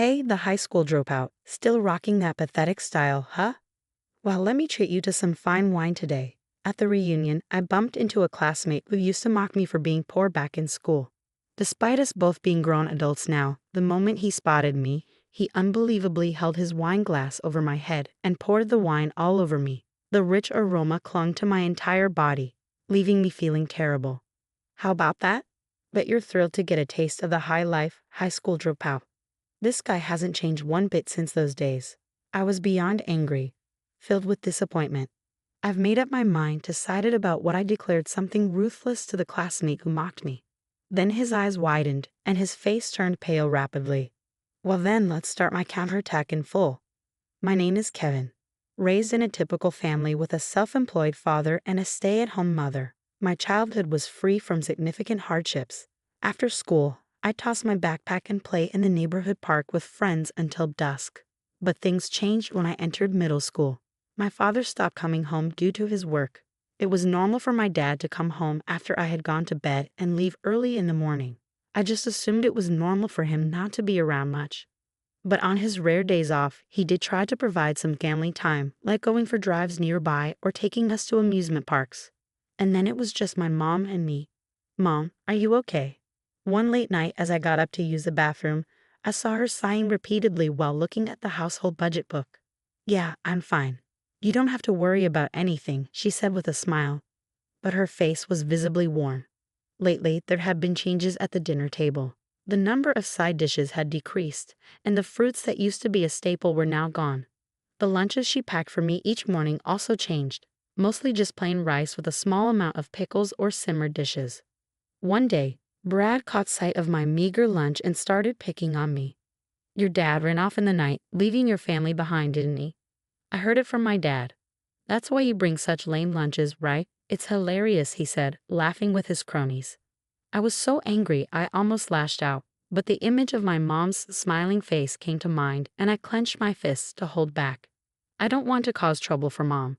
Hey, the high school dropout, still rocking that pathetic style, huh? Well, let me treat you to some fine wine today. At the reunion, I bumped into a classmate who used to mock me for being poor back in school. Despite us both being grown adults now, the moment he spotted me, he unbelievably held his wine glass over my head and poured the wine all over me. The rich aroma clung to my entire body, leaving me feeling terrible. How about that? Bet you're thrilled to get a taste of the high life, high school dropout. This guy hasn't changed one bit since those days. I was beyond angry, filled with disappointment. I've made up my mind to sided about what I declared something ruthless to the classmate who mocked me. Then his eyes widened, and his face turned pale rapidly. Well then, let's start my counterattack in full. My name is Kevin. Raised in a typical family with a self-employed father and a stay-at-home mother, my childhood was free from significant hardships. After school, I tossed my backpack and play in the neighborhood park with friends until dusk. But things changed when I entered middle school. My father stopped coming home due to his work. It was normal for my dad to come home after I had gone to bed and leave early in the morning. I just assumed it was normal for him not to be around much. But on his rare days off, he did try to provide some family time, like going for drives nearby or taking us to amusement parks. And then it was just my mom and me. Mom, are you okay? One late night as I got up to use the bathroom, I saw her sighing repeatedly while looking at the household budget book. Yeah, I'm fine. You don't have to worry about anything, she said with a smile. But her face was visibly worn. Lately, there had been changes at the dinner table. The number of side dishes had decreased, and the fruits that used to be a staple were now gone. The lunches she packed for me each morning also changed, mostly just plain rice with a small amount of pickles or simmered dishes. One day, Brad caught sight of my meager lunch and started picking on me. Your dad ran off in the night, leaving your family behind, didn't he? I heard it from my dad. That's why you bring such lame lunches, right? It's hilarious, he said, laughing with his cronies. I was so angry I almost lashed out, but the image of my mom's smiling face came to mind and I clenched my fists to hold back. I don't want to cause trouble for Mom.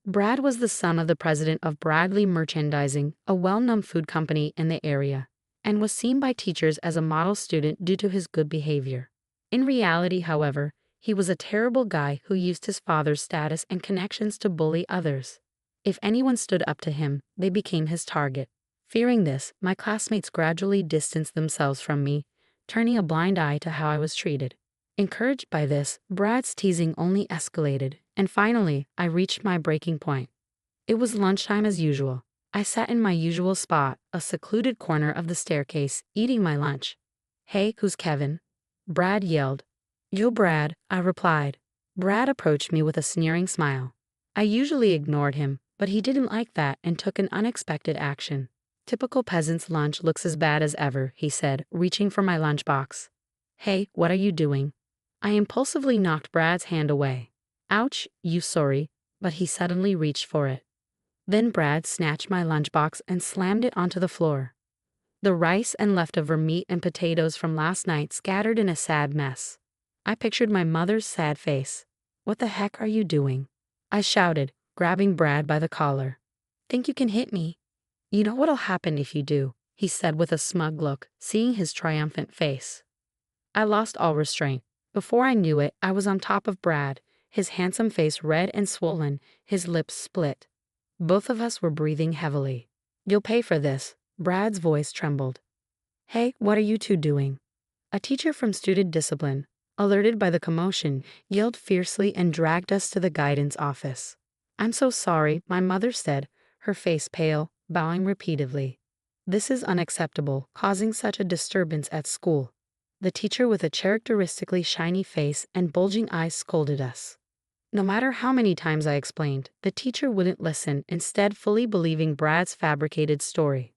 Brad was the son of the president of Bradley Merchandising, a well-known food company in the area, and was seen by teachers as a model student due to his good behavior. In reality, however, he was a terrible guy who used his father's status and connections to bully others. If anyone stood up to him, they became his target. Fearing this, my classmates gradually distanced themselves from me, turning a blind eye to how I was treated. Encouraged by this, Brad's teasing only escalated, and finally, I reached my breaking point. It was lunchtime as usual. I sat in my usual spot, a secluded corner of the staircase, eating my lunch. Hey, who's Kevin? Brad yelled. Yo, Brad, I replied. Brad approached me with a sneering smile. I usually ignored him, but he didn't like that and took an unexpected action. Typical peasant's lunch looks as bad as ever, he said, reaching for my lunchbox. Hey, what are you doing? I impulsively knocked Brad's hand away. Ouch, you sorry, but he suddenly reached for it. Then Brad snatched my lunchbox and slammed it onto the floor. The rice and leftover meat and potatoes from last night scattered in a sad mess. I pictured my mother's sad face. What the heck are you doing? I shouted, grabbing Brad by the collar. Think you can hit me? You know what'll happen if you do, he said with a smug look, seeing his triumphant face. I lost all restraint. Before I knew it, I was on top of Brad, his handsome face red and swollen, his lips split. Both of us were breathing heavily. You'll pay for this, Brad's voice trembled. Hey, what are you two doing? A teacher from student discipline, alerted by the commotion, yelled fiercely and dragged us to the guidance office. I'm so sorry, my mother said, her face pale, bowing repeatedly. This is unacceptable, causing such a disturbance at school. The teacher with a characteristically shiny face and bulging eyes scolded us. No matter how many times I explained, the teacher wouldn't listen, instead fully believing Brad's fabricated story.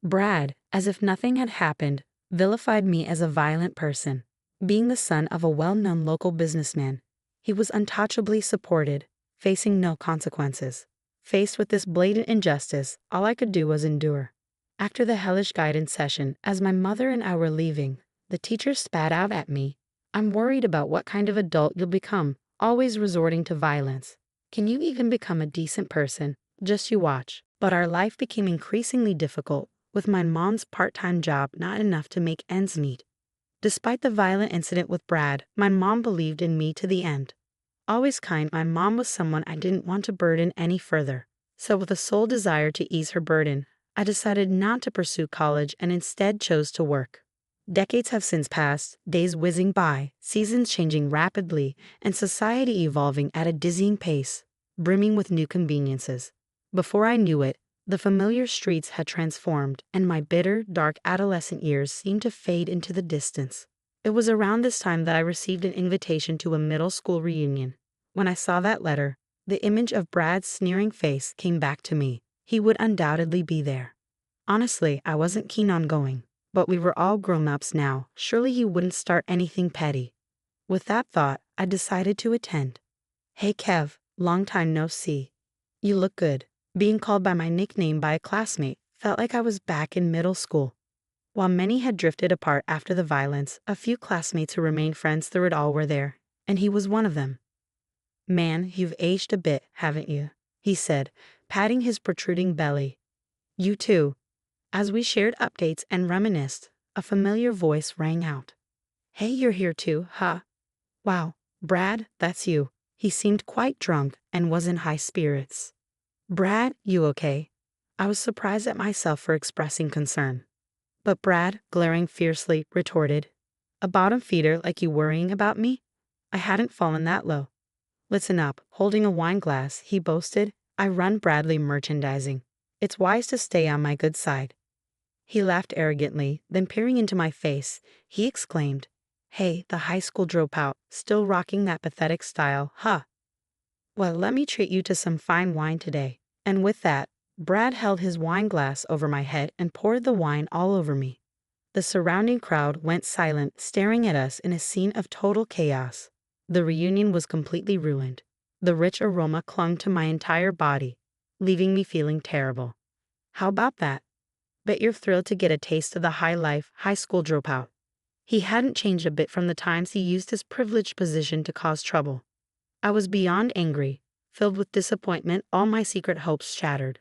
Brad, as if nothing had happened, vilified me as a violent person. Being the son of a well-known local businessman, he was untouchably supported, facing no consequences. Faced with this blatant injustice, all I could do was endure. After the hellish guidance session, as my mother and I were leaving, the teacher spat out at me. I'm worried about what kind of adult you'll become, always resorting to violence. Can you even become a decent person? Just you watch. But our life became increasingly difficult, with my mom's part-time job not enough to make ends meet. Despite the violent incident with Brad, my mom believed in me to the end. Always kind, my mom was someone I didn't want to burden any further. So with a sole desire to ease her burden, I decided not to pursue college and instead chose to work. Decades have since passed, days whizzing by, seasons changing rapidly, and society evolving at a dizzying pace, brimming with new conveniences. Before I knew it, the familiar streets had transformed, and my bitter, dark adolescent years seemed to fade into the distance. It was around this time that I received an invitation to a middle school reunion. When I saw that letter, the image of Brad's sneering face came back to me. He would undoubtedly be there. Honestly, I wasn't keen on going, but we were all grown-ups now. Surely he wouldn't start anything petty. With that thought, I decided to attend. Hey Kev, long time no see. You look good. Being called by my nickname by a classmate felt like I was back in middle school. While many had drifted apart after the violence, a few classmates who remained friends through it all were there, and he was one of them. Man, you've aged a bit, haven't you? He said, patting his protruding belly. You too. As we shared updates and reminisced, a familiar voice rang out. Hey, you're here too, huh? Wow, Brad, that's you. He seemed quite drunk and was in high spirits. Brad, you okay? I was surprised at myself for expressing concern. But Brad, glaring fiercely, retorted, a bottom feeder like you worrying about me? I hadn't fallen that low. Listen up, holding a wine glass, he boasted, I run Bradley merchandising. It's wise to stay on my good side. He laughed arrogantly, then peering into my face, he exclaimed, hey, the high school dropout, still rocking that pathetic style, huh? Well, let me treat you to some fine wine today. And with that, Brad held his wine glass over my head and poured the wine all over me. The surrounding crowd went silent, staring at us in a scene of total chaos. The reunion was completely ruined. The rich aroma clung to my entire body, leaving me feeling terrible. How about that? Bet you're thrilled to get a taste of the high school dropout. He hadn't changed a bit from the times he used his privileged position to cause trouble. I was beyond angry, filled with disappointment, all my secret hopes shattered.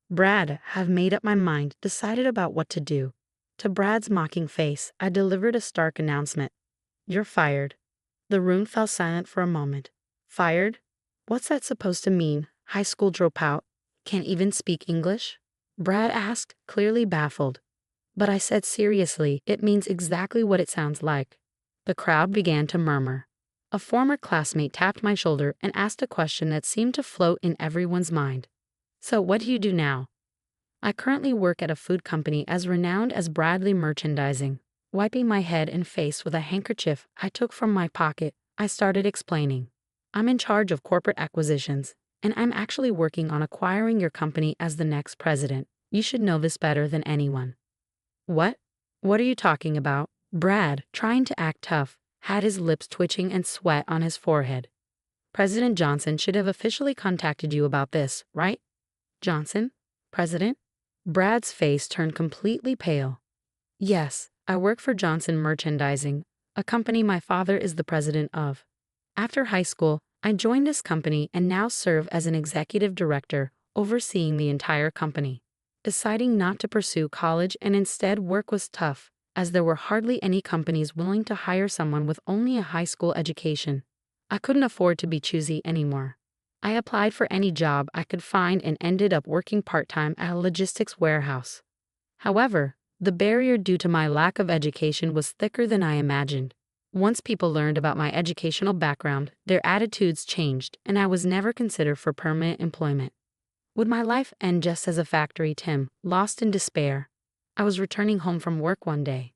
Brad, have made up my mind, decided about what to do. To Brad's mocking face, I delivered a stark announcement. You're fired. The room fell silent for a moment. Fired? What's that supposed to mean? High school dropout? Can't even speak English? Brad asked, clearly baffled. But I said seriously, it means exactly what it sounds like. The crowd began to murmur. A former classmate tapped my shoulder and asked a question that seemed to float in everyone's mind. So what do you do now? I currently work at a food company as renowned as Bradley Merchandising. Wiping my head and face with a handkerchief I took from my pocket, I started explaining. I'm in charge of corporate acquisitions, and I'm actually working on acquiring your company as the next president. You should know this better than anyone. What? What are you talking about? Brad, trying to act tough, had his lips twitching and sweat on his forehead. President Johnson should have officially contacted you about this, right? Johnson? President? Brad's face turned completely pale. Yes, I work for Johnson Merchandising, a company my father is the president of. After high school, I joined this company and now serve as an executive director, overseeing the entire company. Deciding not to pursue college and instead work was tough, as there were hardly any companies willing to hire someone with only a high school education. I couldn't afford to be choosy anymore. I applied for any job I could find and ended up working part-time at a logistics warehouse. However, the barrier due to my lack of education was thicker than I imagined. Once people learned about my educational background, their attitudes changed, and I was never considered for permanent employment. Would my life end just as a factory Tim, lost in despair? I was returning home from work one day.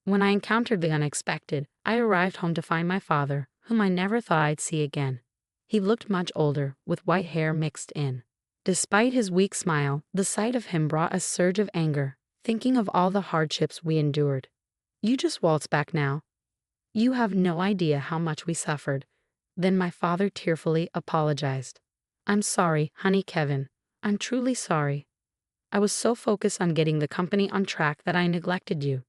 When I encountered the unexpected, I arrived home to find my father, whom I never thought I'd see again. He looked much older, with white hair mixed in. Despite his weak smile, the sight of him brought a surge of anger, thinking of all the hardships we endured. You just waltz back now. You have no idea how much we suffered. Then my father tearfully apologized. I'm sorry, honey Kevin. I'm truly sorry. I was so focused on getting the company on track that I neglected you.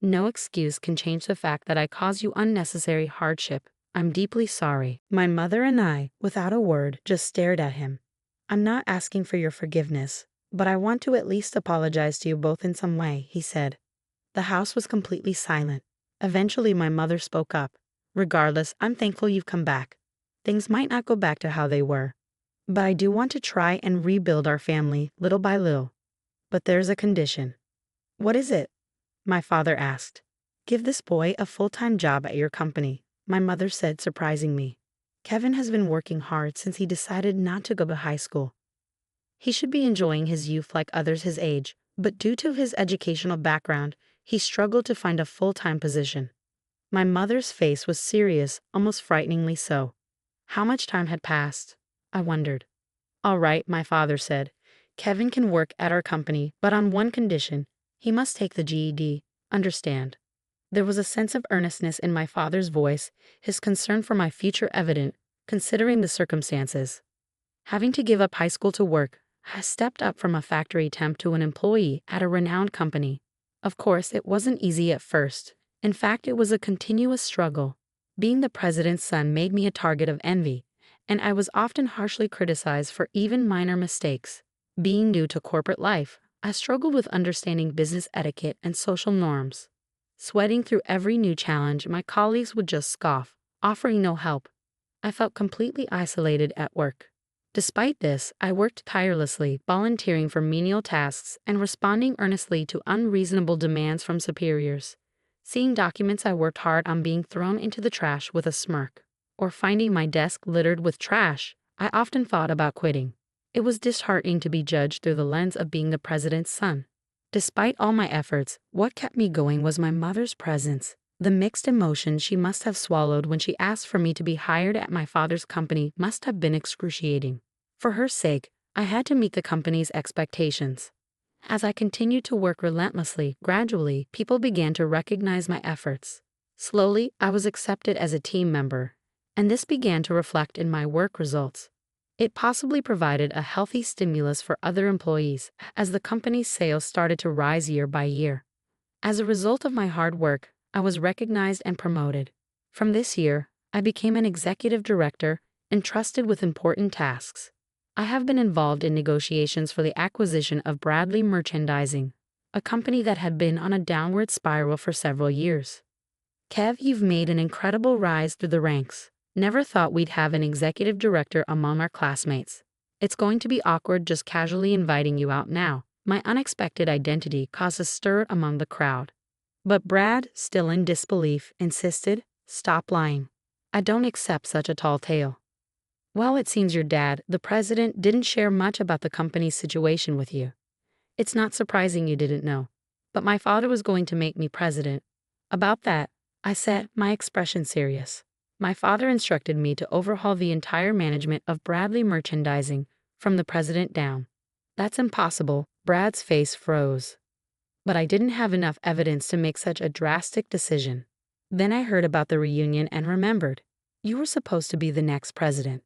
No excuse can change the fact that I caused you unnecessary hardship. I'm deeply sorry. My mother and I, without a word, just stared at him. I'm not asking for your forgiveness, but I want to at least apologize to you both in some way, he said. The house was completely silent. Eventually, my mother spoke up. Regardless, I'm thankful you've come back. Things might not go back to how they were, but I do want to try and rebuild our family little by little. But there's a condition. What is it? My father asked. Give this boy a full-time job at your company, my mother said, surprising me. Kevin has been working hard since he decided not to go to high school. He should be enjoying his youth like others his age, but due to his educational background, he struggled to find a full-time position. My mother's face was serious, almost frighteningly so. How much time had passed? I wondered. All right, my father said. Kevin can work at our company, but on one condition. He must take the GED. Understand? There was a sense of earnestness in my father's voice, his concern for my future evident, considering the circumstances. Having to give up high school to work, I stepped up from a factory temp to an employee at a renowned company. Of course, it wasn't easy at first. In fact, it was a continuous struggle. Being the president's son made me a target of envy, and I was often harshly criticized for even minor mistakes. Being new to corporate life, I struggled with understanding business etiquette and social norms. Sweating through every new challenge, my colleagues would just scoff, offering no help. I felt completely isolated at work. Despite this, I worked tirelessly, volunteering for menial tasks and responding earnestly to unreasonable demands from superiors. Seeing documents I worked hard on being thrown into the trash with a smirk, or finding my desk littered with trash, I often thought about quitting. It was disheartening to be judged through the lens of being the president's son. Despite all my efforts, what kept me going was my mother's presence. The mixed emotions she must have swallowed when she asked for me to be hired at my father's company must have been excruciating. For her sake, I had to meet the company's expectations. As I continued to work relentlessly, gradually, people began to recognize my efforts. Slowly, I was accepted as a team member, and this began to reflect in my work results. It possibly provided a healthy stimulus for other employees as the company's sales started to rise year by year. As a result of my hard work, I was recognized and promoted. From this year, I became an executive director, entrusted with important tasks. I have been involved in negotiations for the acquisition of Bradley Merchandising, a company that had been on a downward spiral for several years. Kev, you've made an incredible rise through the ranks. Never thought we'd have an executive director among our classmates. It's going to be awkward just casually inviting you out now. My unexpected identity caused a stir among the crowd. But Brad, still in disbelief, insisted, "Stop lying. I don't accept such a tall tale." Well, it seems your dad, the president, didn't share much about the company's situation with you. It's not surprising you didn't know. But my father was going to make me president. About that, I said, my expression serious. My father instructed me to overhaul the entire management of Bradley Merchandising, from the president down. That's impossible. Brad's face froze. But I didn't have enough evidence to make such a drastic decision. Then I heard about the reunion and remembered. You were supposed to be the next president.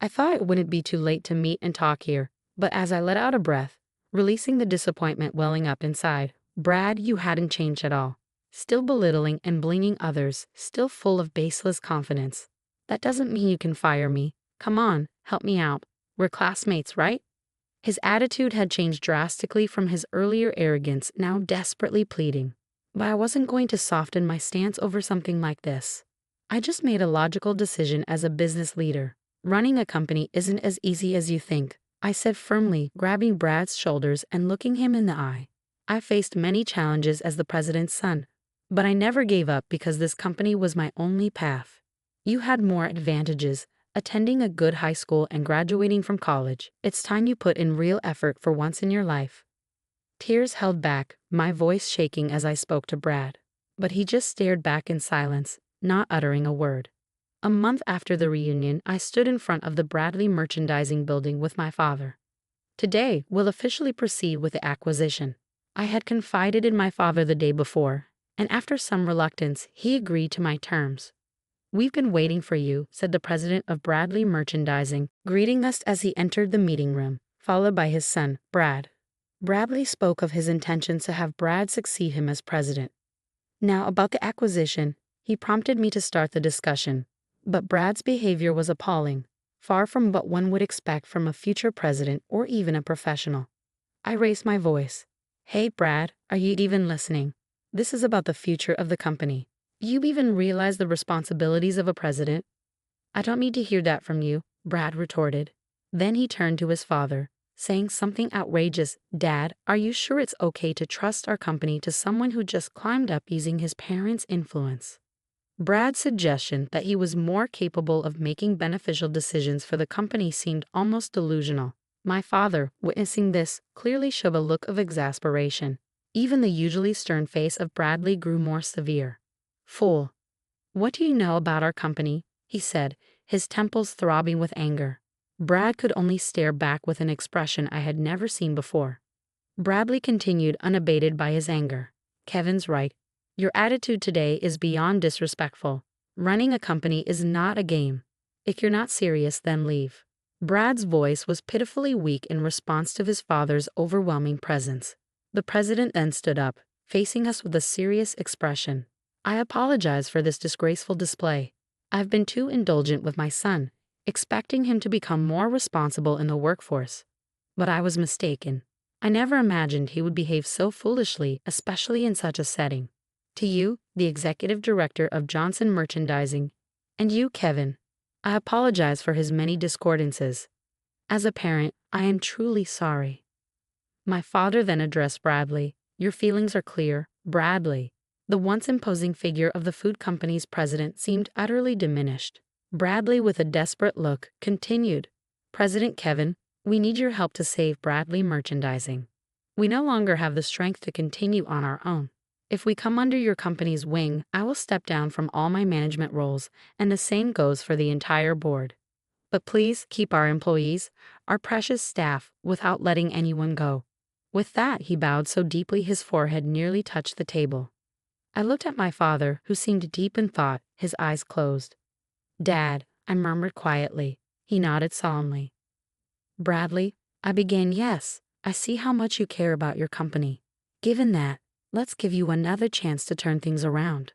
I thought it wouldn't be too late to meet and talk here, but as I let out a breath, releasing the disappointment welling up inside, Brad, you hadn't changed at all. Still belittling and blinging others, still full of baseless confidence. That doesn't mean you can fire me. Come on, help me out. We're classmates, right? His attitude had changed drastically from his earlier arrogance, now desperately pleading. But I wasn't going to soften my stance over something like this. I just made a logical decision as a business leader. Running a company isn't as easy as you think, I said firmly, grabbing Brad's shoulders and looking him in the eye. I faced many challenges as the president's son, but I never gave up because this company was my only path. You had more advantages, attending a good high school and graduating from college. It's time you put in real effort for once in your life. Tears held back, my voice shaking as I spoke to Brad, but he just stared back in silence, not uttering a word. A month after the reunion, I stood in front of the Bradley Merchandising building with my father. Today, we'll officially proceed with the acquisition. I had confided in my father the day before, and after some reluctance, he agreed to my terms. We've been waiting for you, said the president of Bradley Merchandising, greeting us as he entered the meeting room, followed by his son, Brad. Bradley spoke of his intentions to have Brad succeed him as president. Now, about the acquisition, he prompted me to start the discussion. But Brad's behavior was appalling, far from what one would expect from a future president or even a professional. I raised my voice. Hey, Brad, are you even listening? This is about the future of the company. You even realize the responsibilities of a president? I don't need to hear that from you, Brad retorted. Then he turned to his father, saying something outrageous. Dad, are you sure it's okay to trust our company to someone who just climbed up using his parents' influence? Brad's suggestion that he was more capable of making beneficial decisions for the company seemed almost delusional. My father, witnessing this, clearly showed a look of exasperation. Even the usually stern face of Bradley grew more severe. Fool. What do you know about our company? He said, his temples throbbing with anger. Brad could only stare back with an expression I had never seen before. Bradley continued unabated by his anger. Kevin's right. Your attitude today is beyond disrespectful. Running a company is not a game. If you're not serious, then leave. Brad's voice was pitifully weak in response to his father's overwhelming presence. The president then stood up, facing us with a serious expression. I apologize for this disgraceful display. I've been too indulgent with my son, expecting him to become more responsible in the workforce. But I was mistaken. I never imagined he would behave so foolishly, especially in such a setting. To you, the executive director of Johnson Merchandising, and you, Kevin, I apologize for his many discordances. As a parent, I am truly sorry. My father then addressed Bradley. Your feelings are clear, Bradley. The once imposing figure of the food company's president seemed utterly diminished. Bradley, with a desperate look, continued, President Kevin, we need your help to save Bradley Merchandising. We no longer have the strength to continue on our own. If we come under your company's wing, I will step down from all my management roles, and the same goes for the entire board. But please keep our employees, our precious staff, without letting anyone go. With that, he bowed so deeply his forehead nearly touched the table. I looked at my father, who seemed deep in thought, his eyes closed. Dad, I murmured quietly. He nodded solemnly. Bradley, I began, yes, I see how much you care about your company. Given that, let's give you another chance to turn things around.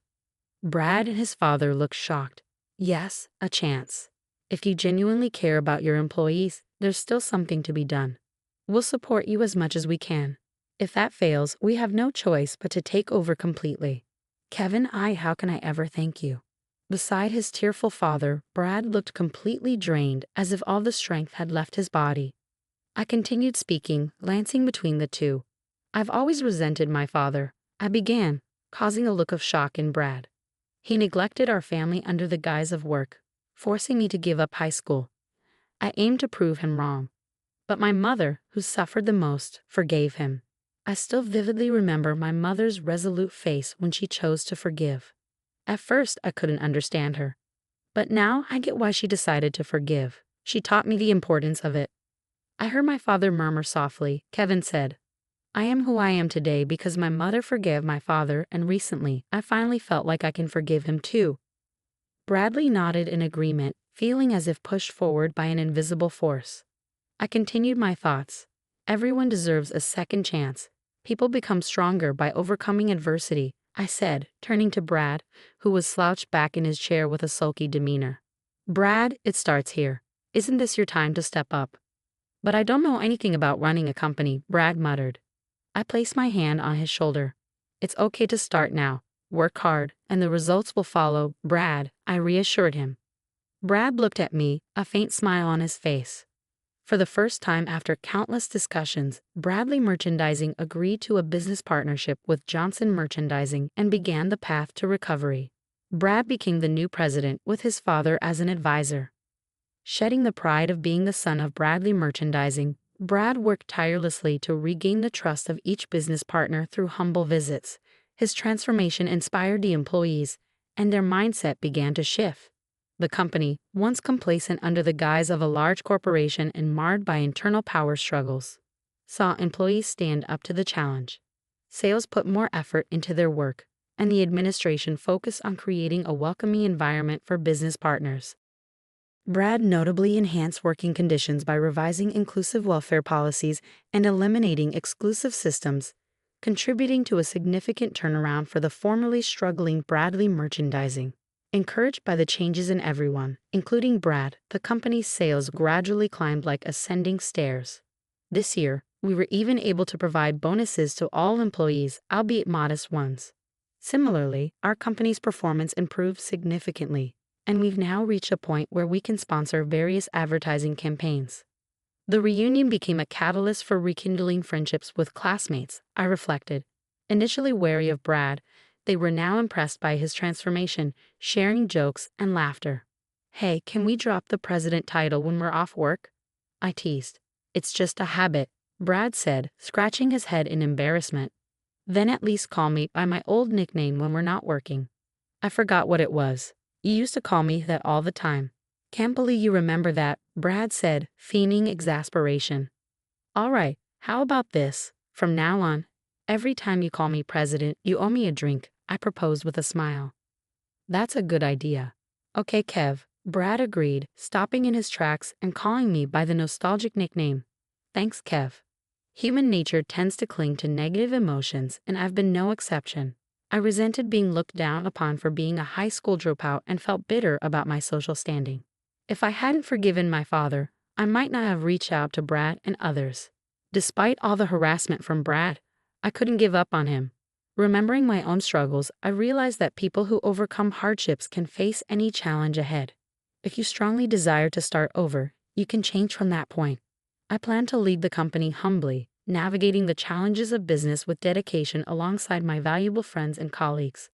Brad and his father looked shocked. Yes, a chance. If you genuinely care about your employees, there's still something to be done. We'll support you as much as we can. If that fails, we have no choice but to take over completely. Kevin, how can I ever thank you? Beside his tearful father, Brad looked completely drained, as if all the strength had left his body. I continued speaking, glancing between the two. I've always resented my father, I began, causing a look of shock in Brad. He neglected our family under the guise of work, forcing me to give up high school. I aimed to prove him wrong. But my mother, who suffered the most, forgave him. I still vividly remember my mother's resolute face when she chose to forgive. At first, I couldn't understand her. But now I get why she decided to forgive. She taught me the importance of it. I heard my father murmur softly. Kevin said, I am who I am today because my mother forgave my father, and recently, I finally felt like I can forgive him too. Bradley nodded in agreement, feeling as if pushed forward by an invisible force. I continued my thoughts. Everyone deserves a second chance. People become stronger by overcoming adversity, I said, turning to Brad, who was slouched back in his chair with a sulky demeanor. Brad, it starts here. Isn't this your time to step up? But I don't know anything about running a company, Brad muttered. I placed my hand on his shoulder. It's okay to start now. Work hard, and the results will follow, Brad, I reassured him. Brad looked at me, a faint smile on his face. For the first time after countless discussions, Bradley Merchandising agreed to a business partnership with Johnson Merchandising and began the path to recovery. Brad became the new president with his father as an advisor. Shedding the pride of being the son of Bradley Merchandising, Brad worked tirelessly to regain the trust of each business partner through humble visits. His transformation inspired the employees, and their mindset began to shift. The company, once complacent under the guise of a large corporation and marred by internal power struggles, saw employees stand up to the challenge. Sales put more effort into their work, and the administration focused on creating a welcoming environment for business partners. Brad notably enhanced working conditions by revising inclusive welfare policies and eliminating exclusive systems, contributing to a significant turnaround for the formerly struggling Bradley Merchandising. Encouraged by the changes in everyone, including Brad, the company's sales gradually climbed like ascending stairs. This year, we were even able to provide bonuses to all employees, albeit modest ones. Similarly, our company's performance improved significantly, and we've now reached a point where we can sponsor various advertising campaigns. The reunion became a catalyst for rekindling friendships with classmates, I reflected. Initially wary of Brad, they were now impressed by his transformation, sharing jokes and laughter. "Hey, can we drop the president title when we're off work?" I teased. "It's just a habit," Brad said, scratching his head in embarrassment. "Then at least call me by my old nickname when we're not working." I forgot what it was. "You used to call me that all the time." "Can't believe you remember that," Brad said, feigning exasperation. "All right, how about this? From now on, every time you call me president, you owe me a drink," I proposed with a smile. "That's a good idea." "Okay, Kev," Brad agreed, stopping in his tracks and calling me by the nostalgic nickname. "Thanks, Kev." Human nature tends to cling to negative emotions, and I've been no exception. I resented being looked down upon for being a high school dropout and felt bitter about my social standing. If I hadn't forgiven my father, I might not have reached out to Brad and others. Despite all the harassment from Brad, I couldn't give up on him. Remembering my own struggles, I realized that people who overcome hardships can face any challenge ahead. If you strongly desire to start over, you can change from that point. I plan to lead the company humbly, navigating the challenges of business with dedication alongside my valuable friends and colleagues.